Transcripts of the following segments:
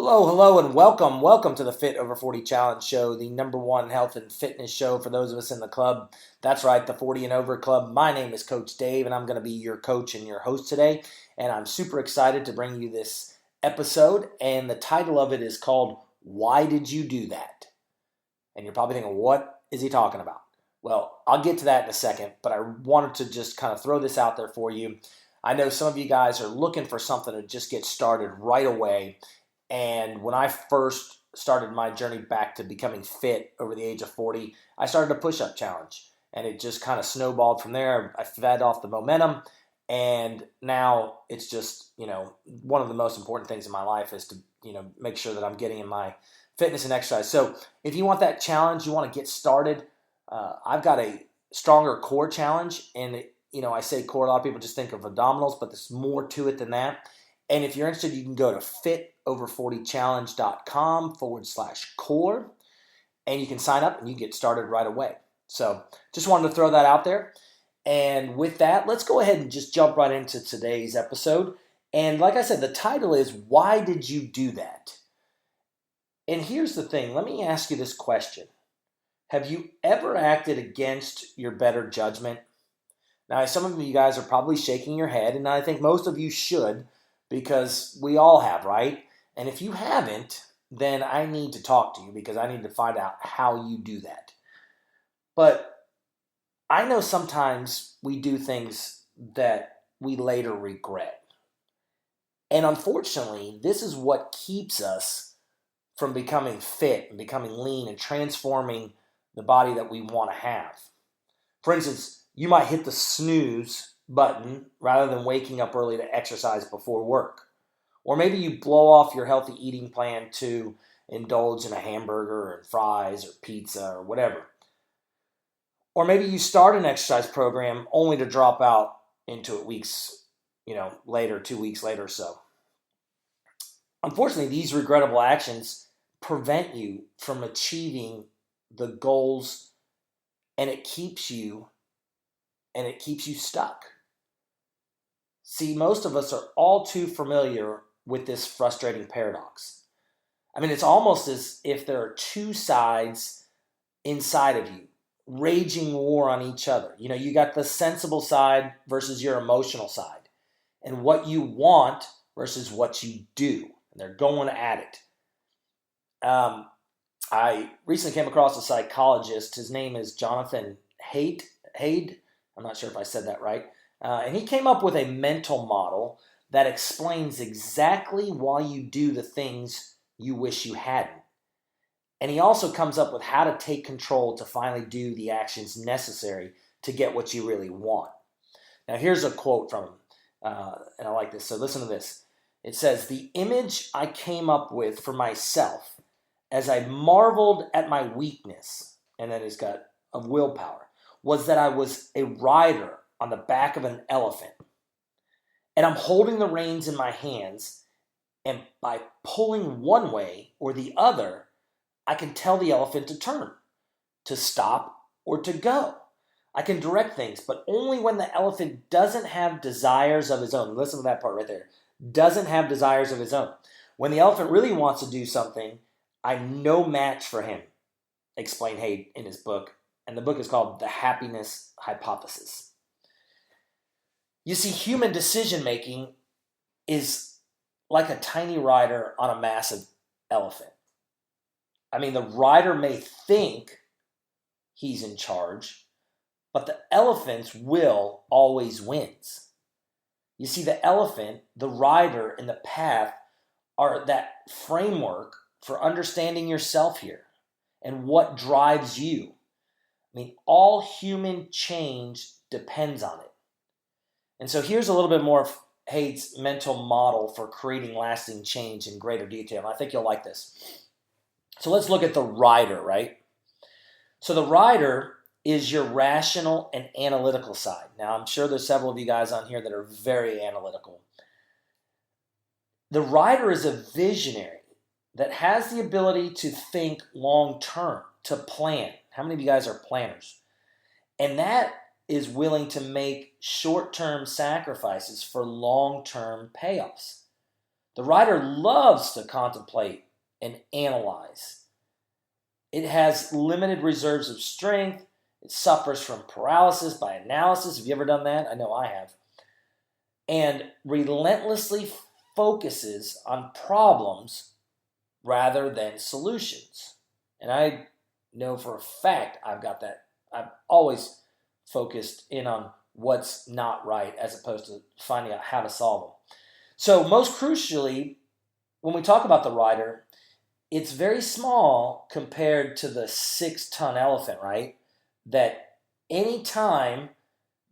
Hello, and welcome. Welcome to the Fit Over 40 Challenge Show, the number one health and fitness show for those of us in the club. That's right, the 40 and Over Club. My name is Coach Dave, and I'm going to be your coach and your host today. And I'm super excited to bring you this episode. And the title of it is called, Why Did You Do That? And you're probably thinking, what is he talking about? Well, I'll get to that in a second, but I wanted to just kind of throw this out there for you. I know some of you guys are looking for something to just get started right away. And when I first started my journey back to becoming fit over the age of 40, I started a push-up challenge. And it just kind of snowballed from there. I fed off the momentum. And now it's just, one of the most important things in my life is to, make sure that I'm getting in my fitness and exercise. So if you want that challenge, you want to get started, I've got a stronger core challenge. And, I say core, a lot of people just think of abdominals, but there's more to it than that. And if you're interested, you can go to fitover40challenge.com/core, and you can sign up and you get started right away. So just wanted to throw that out there. And with that, let's go ahead and just jump right into today's episode. And like I said, the title is, Why Did You Do That? And here's the thing. Let me ask you this question. Have you ever acted against your better judgment? Now, some of you guys are probably shaking your head, and I think most of you should, because we all have, right? And if you haven't, then I need to talk to you because I need to find out how you do that. But I know sometimes we do things that we later regret. And unfortunately, this is what keeps us from becoming fit and becoming lean and transforming the body that we want to have. For instance, you might hit the snooze button rather than waking up early to exercise before work. Or maybe you blow off your healthy eating plan to indulge in a hamburger or fries or pizza or whatever. Or maybe you start an exercise program only to drop out into it weeks, later, 2 weeks later or so. Unfortunately, these regrettable actions prevent you from achieving the goals, and it keeps you stuck. See, most of us are all too familiar with this frustrating paradox. I mean, it's almost as if there are two sides inside of you, raging war on each other. You got the sensible side versus your emotional side, and what you want versus what you do. And they're going at it. I recently came across a psychologist. His name is Jonathan Haidt. I'm not sure if I said that right. And he came up with a mental model that explains exactly why you do the things you wish you hadn't. And he also comes up with how to take control to finally do the actions necessary to get what you really want. Now, here's a quote from him, and I like this. So listen to this. It says, "The image I came up with for myself as I marveled at my weakness," and then he's got of willpower, "was that I was a rider on the back of an elephant. And I'm holding the reins in my hands, and by pulling one way or the other, I can tell the elephant to turn, to stop, or to go. I can direct things, but only when the elephant doesn't have desires of his own." Listen to that part right there. Doesn't have desires of his own. When the elephant really wants to do something, I'm no match for him, explained Haidt in his book. And the book is called The Happiness Hypothesis. You see, human decision-making is like a tiny rider on a massive elephant. I mean, the rider may think he's in charge, but the elephant's will always wins. You see, the elephant, the rider, and the path are that framework for understanding yourself here and what drives you. I mean, all human change depends on it. And so here's a little bit more of Haidt's mental model for creating lasting change in greater detail. I think you'll like this. So let's look at the rider, right? So the rider is your rational and analytical side. Now, I'm sure there's several of you guys on here that are very analytical. The rider is a visionary that has the ability to think long term, to plan. How many of you guys are planners? And that is willing to make short-term sacrifices for long-term payoffs. The The rider loves to contemplate and analyze. It has limited reserves of strength. It suffers from paralysis by analysis. Have you ever done that? I know I have. And relentlessly focuses on problems rather than solutions. And I know for a fact I've got that. I've always focused in on what's not right as opposed to finding out how to solve them. So most crucially, when we talk about the rider, it's very small compared to the 6-ton elephant, right? That any time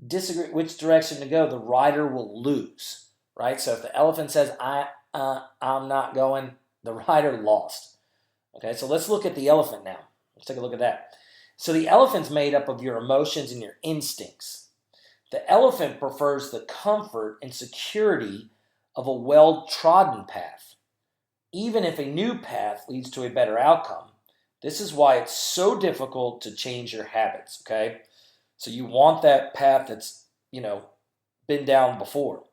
disagree which direction to go, the rider will lose, right? So if the elephant says, I'm not going, the rider lost. Okay, so let's look at the elephant now. Let's take a look at that. So the elephant's made up of your emotions and your instincts. The elephant prefers the comfort and security of a well-trodden path, even if a new path leads to a better outcome. This is why it's so difficult to change your habits, okay? So you want that path that's, been down before.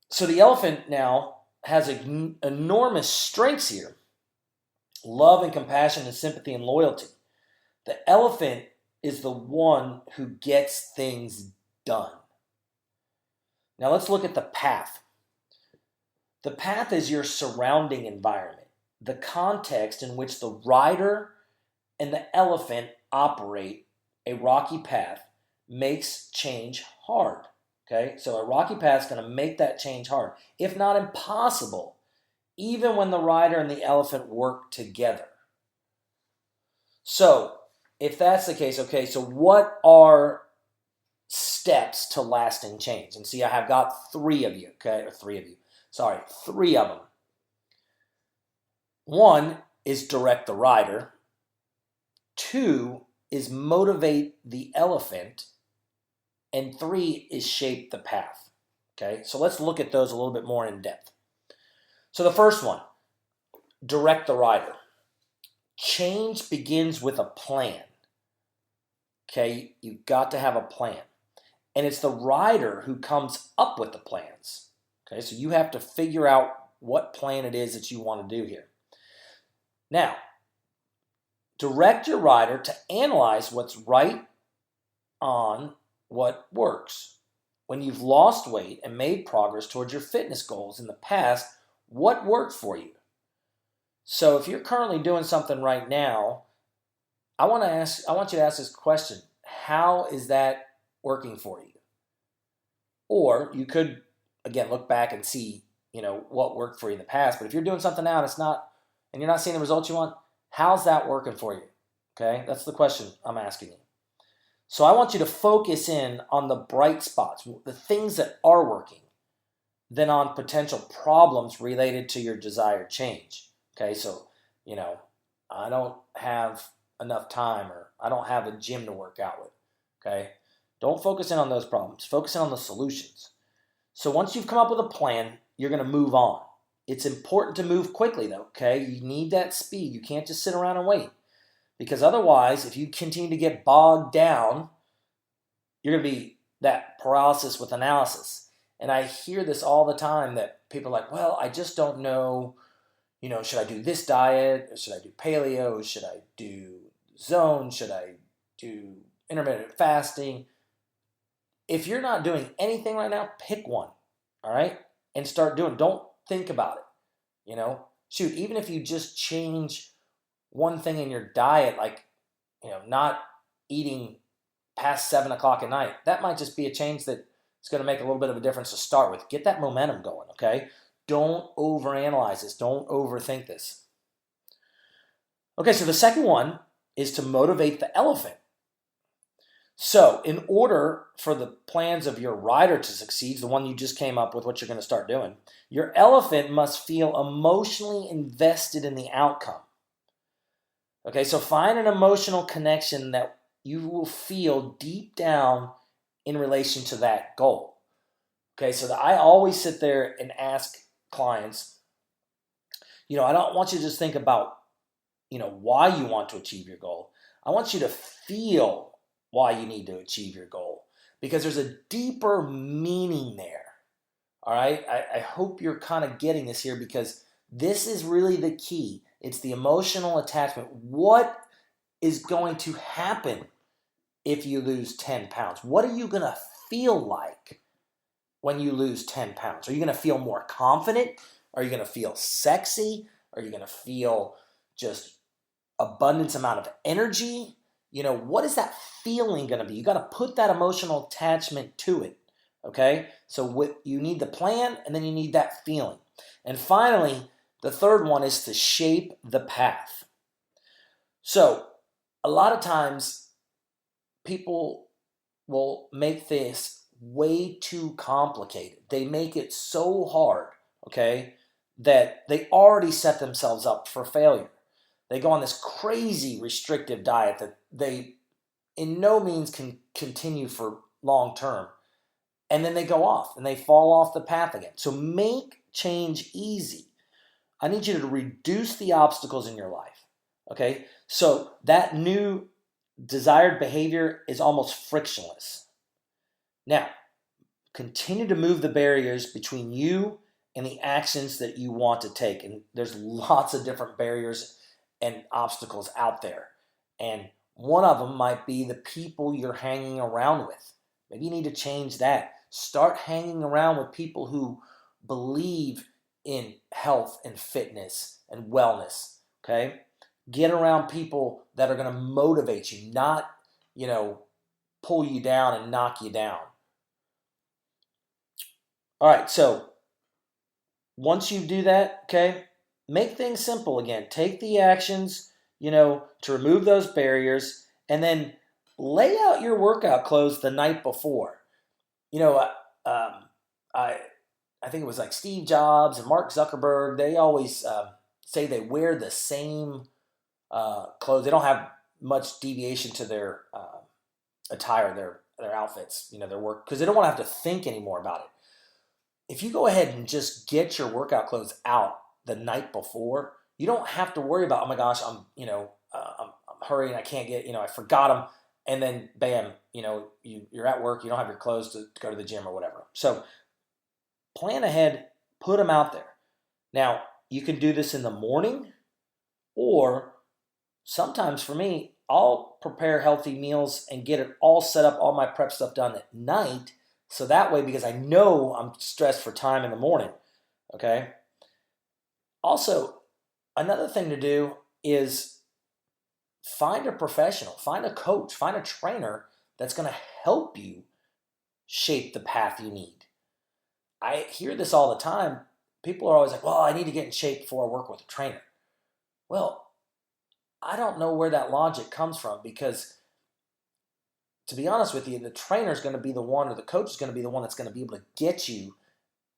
So the elephant now has enormous strengths here. Love and compassion and sympathy and loyalty. The elephant is the one who gets things done. Now let's look at the path. The path is your surrounding environment, the context in which the rider and the elephant operate. A rocky path makes change hard. Okay, so a rocky path is going to make that change hard, if not impossible, even when the rider and the elephant work together. So, if that's the case, okay, so what are steps to lasting change? And see, I have got three of them. One is direct the rider. Two is motivate the elephant. And three is shape the path. Okay, so let's look at those a little bit more in depth. So the first one, direct the rider. Change begins with a plan. Okay, you've got to have a plan. And it's the rider who comes up with the plans. Okay, so you have to figure out what plan it is that you want to do here. Now, direct your rider to analyze what's right on what works. When you've lost weight and made progress towards your fitness goals in the past, what worked for you? So if you're currently doing something right now, I want you to ask this question. How is that working for you? Or you could, again, look back and see, what worked for you in the past. But if you're doing something now and you're not seeing the results you want, how's that working for you? Okay, that's the question I'm asking you. So I want you to focus in on the bright spots, the things that are working, than on potential problems related to your desired change. Okay, so, I don't have enough time, or I don't have a gym to work out with. Okay, don't focus in on those problems. Focus in on the solutions. So once you've come up with a plan, you're going to move on. It's important to move quickly, though, okay? You need that speed. You can't just sit around and wait. Because otherwise, if you continue to get bogged down, you're going to be that paralysis with analysis. And I hear this all the time that people are like, well, I just don't know, should I do this diet? Or should I do paleo? Should I do zone? Should I do intermittent fasting? If you're not doing anything right now, pick one, all right? And start doing. Don't think about it, Shoot, even if you just change one thing in your diet, like, not eating past 7 o'clock at night, that might just be a change that it's going to make a little bit of a difference to start with. Get that momentum going, okay? Don't overanalyze this. Don't overthink this. Okay, so the second one is to motivate the elephant. So in order for the plans of your rider to succeed, the one you just came up with, what you're going to start doing, your elephant must feel emotionally invested in the outcome. Okay, so find an emotional connection that you will feel deep down in relation to that goal. Okay, so I always sit there and ask clients, I don't want you to just think about, why you want to achieve your goal. I want you to feel why you need to achieve your goal, because there's a deeper meaning there. All right. I hope you're kind of getting this here, because this is really the key. It's the emotional attachment. What is going to happen if you lose 10 pounds? What are you going to feel like when you lose 10 pounds? Are you going to feel more confident? Are you going to feel sexy? Are you going to feel just abundance amount of energy? What is that feeling going to be? You got to put that emotional attachment to it. Okay? So you need the plan, and then you need that feeling. And finally, the third one is to shape the path. So a lot of times people will make this way too complicated. They make it so hard, okay, that they already set themselves up for failure. They go on this crazy restrictive diet that they in no means can continue for long term. And then they go off and they fall off the path again. So make change easy. I need you to reduce the obstacles in your life. Okay? So that new desired behavior is almost frictionless. Now, continue to move the barriers between you and the actions that you want to take. And there's lots of different barriers and obstacles out there. And one of them might be the people you're hanging around with. Maybe you need to change that. Start hanging around with people who believe in health and fitness and wellness, okay? Get around people that are going to motivate you, not, pull you down and knock you down. All right, so once you do that, okay, make things simple again. Take the actions, to remove those barriers, and then lay out your workout clothes the night before. I think it was like Steve Jobs and Mark Zuckerberg. They always say they wear the same clothes. They don't have much deviation to their attire, their outfits, their work, because they don't want to have to think anymore about it. If you go ahead and just get your workout clothes out the night before, you don't have to worry about, oh my gosh, I'm hurrying, I can't get, I forgot them, and then bam, you're at work, you don't have your clothes to go to the gym or whatever. So plan ahead, put them out there. Now, you can do this in the morning, or sometimes for me, I'll prepare healthy meals and get it all set up, all my prep stuff done at night. So that way, because I know I'm stressed for time in the morning, okay? Also, another thing to do is find a professional, find a coach, find a trainer that's going to help you shape the path you need. I hear this all the time. People are always like, well, I need to get in shape before I work with a trainer. Well, I don't know where that logic comes from, because to be honest with you, the trainer is going to be the one, or the coach is going to be the one that's going to be able to get you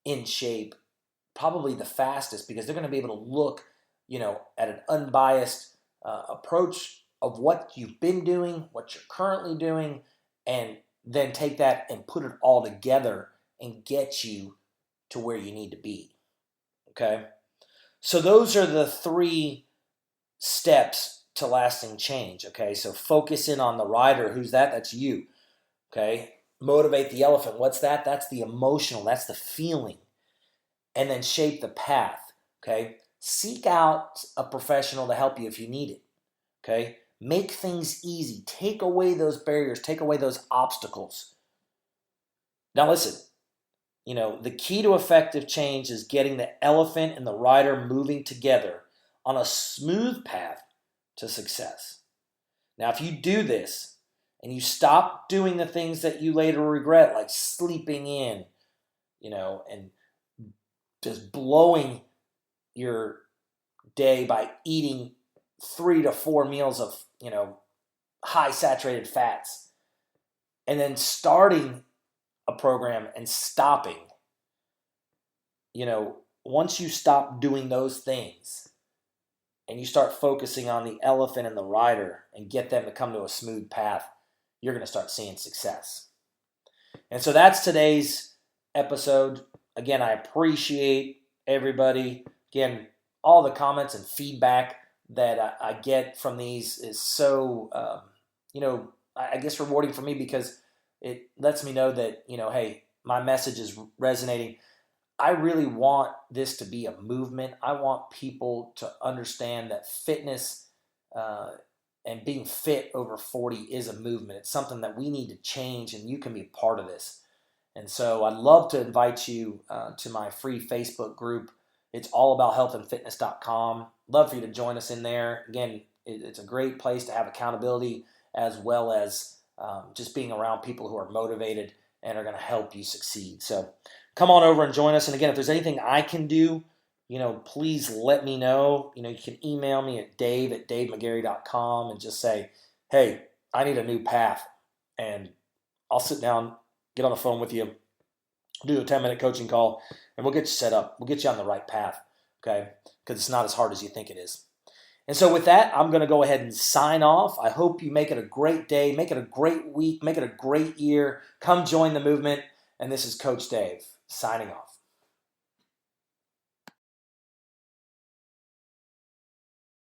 in shape probably the fastest, because they're going to be able to look, at an unbiased approach of what you've been doing, what you're currently doing, and then take that and put it all together and get you to where you need to be. Okay? So those are the 3 steps to lasting change. Okay? So focus in on the rider. Who's that? That's you. Okay? Motivate the elephant. What's that? That's the emotional. That's the feeling. And then shape the path. Okay? Seek out a professional to help you if you need it. Okay? Make things easy. Take away those barriers. Take away those obstacles. Now listen, the key to effective change is getting the elephant and the rider moving together on a smooth path to success. Now, if you do this and you stop doing the things that you later regret, like sleeping in, and just blowing your day by eating 3 to 4 meals of, high saturated fats, and then starting a program and stopping, once you stop doing those things and you start focusing on the elephant and the rider and get them to come to a smooth path, you're going to start seeing success. And so that's today's episode. Again, I appreciate everybody. Again, all the comments and feedback that I get from these is so, I guess rewarding for me, because it lets me know that, hey, my message is resonating. I really want this to be a movement. I want people to understand that fitness and being fit over 40 is a movement. It's something that we need to change, and you can be part of this. And so I'd love to invite you to my free Facebook group. It's allabouthealthandfitness.com. Love for you to join us in there. Again, it's a great place to have accountability as well as just being around people who are motivated and are going to help you succeed. So come on over and join us. And again, if there's anything I can do, please let me know. You can email me at dave@davemcgarry.com and just say, hey, I need a new path. And I'll sit down, get on the phone with you, do a 10-minute coaching call, and we'll get you set up. We'll get you on the right path, okay? Because it's not as hard as you think it is. And so with that, I'm going to go ahead and sign off. I hope you make it a great day, make it a great week, make it a great year. Come join the movement. And this is Coach Dave signing off.